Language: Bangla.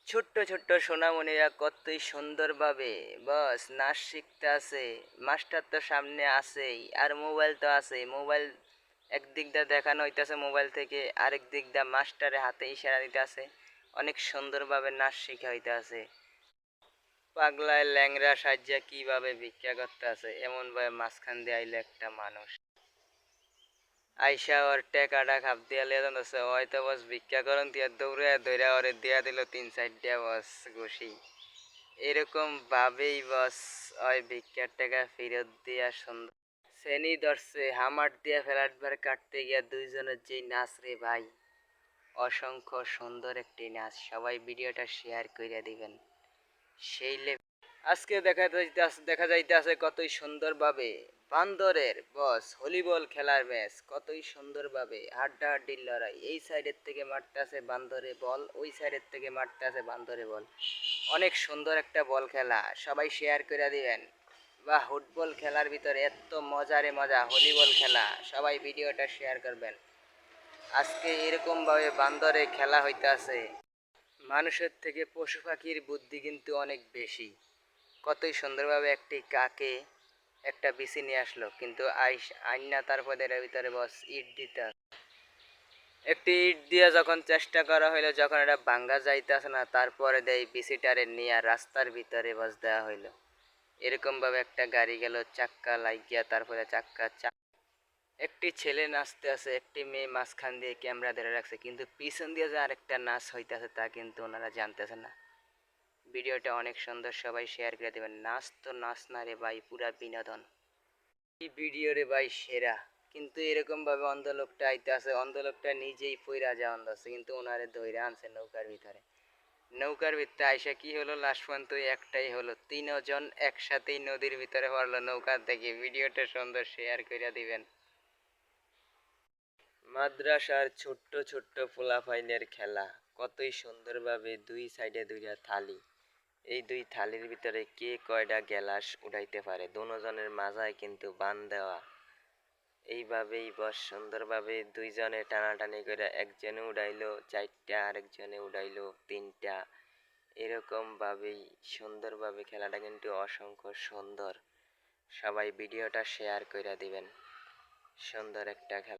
ছোট্ট ছোট্ট সোনামণিরা কতই সুন্দরভাবে বস নাচ শিখতে আছে। মাস্টার তো সামনে আছেই, আর মোবাইল তো আছে। মোবাইল একদিক দিয়ে দেখানো হইতাছে, মোবাইল থেকে আরেক দিক দিয়ে মাস্টারের হাতে ইশারা দিতে আছে। অনেক সুন্দরভাবে নাচ শিখা হইতে আছে। পাগলায় ল্যাংড়া সাজ্জা কিভাবে ভিক্ষা করতে আছে, এমন ভাবে মাঝখান দিয়ে আইলে একটা মানুষ আইসা ওর টেকাটা খাপ দিয়া লিয়া জানতেছে হয়তো বস ভিক্ষা করন দিয়া দৌড়ে ধরে ওরে দিয়া দিল 3-4টা বস ঘুষি। এরকম ভাবেই বস ওই ভিক্ষার টাকা ফেরত দিয়া সুন্দর শ্রেণী ধরছে। হামার দিয়া ফেলাটবার কাটতে গিয়া দুইজনের যে নাচ রে ভাই, অসংখ্য সুন্দর একটি নাচ। সবাই ভিডিওটা শেয়ার করে দিবেন। সেই আজকে দেখা যাইতেছে কতই সুন্দরভাবে বান্দরের বস ভলিবল খেলার ম্যাচ। কতই সুন্দরভাবে হাড্ডাহাড্ডির লড়াই। এই সাইডের থেকে মারতে আছে বান্দরে বল, ওই সাইডের থেকে মারতে আছে বান্দরে বল। অনেক সুন্দর একটা বল খেলা, সবাই শেয়ার করে দিবেন। বা ফুটবল খেলার ভিতরে এত মজারে মজা ভলিবল খেলা, সবাই ভিডিওটা শেয়ার করবেন। আজকে এরকমভাবে বান্দরে খেলা হইতে আছে। মানুষের থেকে পশু পাখির বুদ্ধি কিন্তু অনেক বেশি। কতই সুন্দরভাবে একটি কাকে একটা বিচি নিয়ে আসলো, কিন্তু আইনা তারপরে এর ভিতরে বস ইট দিতে একটি ইট দিয়ে যখন চেষ্টা করা হইলো, যখন এটা ভাঙ্গা যাইতেছে না, তারপরে দেয় বিচিটারে নিয়ে রাস্তার ভিতরে বস দেওয়া হইলো। এরকম ভাবে একটা গাড়ি গেল, চাক্কা লাগিয়া তারপরে একটি ছেলে নাচতে আছে, একটি মেয়ে মাঝখান দিয়ে ক্যামেরা ধরে রাখছে, কিন্তু পিছন দিয়ে যে আরেকটা নাচ হইতেছে তা কিন্তু ওনারা জানতেছে না। ভিডিওটা অনেক সুন্দর, সবাই শেয়ার করে দেবেন। নাচ তো নাচ না রে ভাই, পুরা বিনোদন। এই ভিডিও রে ভাই সেরা। কিন্তু এরকম ভাবে অন্ধ লোকটা আইতে আছে, অন্ধ লোকটা নিজেই পইরা যাওয়ান আছে, কিন্তু ওনারে ধইরা আনছে নৌকার ভিতরে। নৌকার ভিতরে আইসা কি হলো, লাস্ট পর্যন্ত একটাই হলো, তিনজন একসাথেই নদীর ভিতরে পড়লো নৌকা থেকে। ভিডিওটা সুন্দর, শেয়ার করে দিবেন। মাদ্রাসার ছোট্ট ছোট্ট পোলাপাইনের খেলা। কতই সুন্দরভাবে দুই সাইডে দুইটা থালি, এই দুই থালির ভিতরে কে কয়টা গ্যালাস উঠাইতে পারে, দুজনের মাথায় কিন্তু বান দেওয়া। এইভাবেই বস সুন্দরভাবে দুইজনে টানাটানি করে একজনে উড়াইলো 4টা, আরেকজনে উড়াইলো 3টা। এরকম ভাবেই সুন্দরভাবে খেলাটা কিন্তু অসংখ্য সুন্দর। সবাই ভিডিওটা শেয়ার করে দিবেন। সুন্দর একটা খেলা।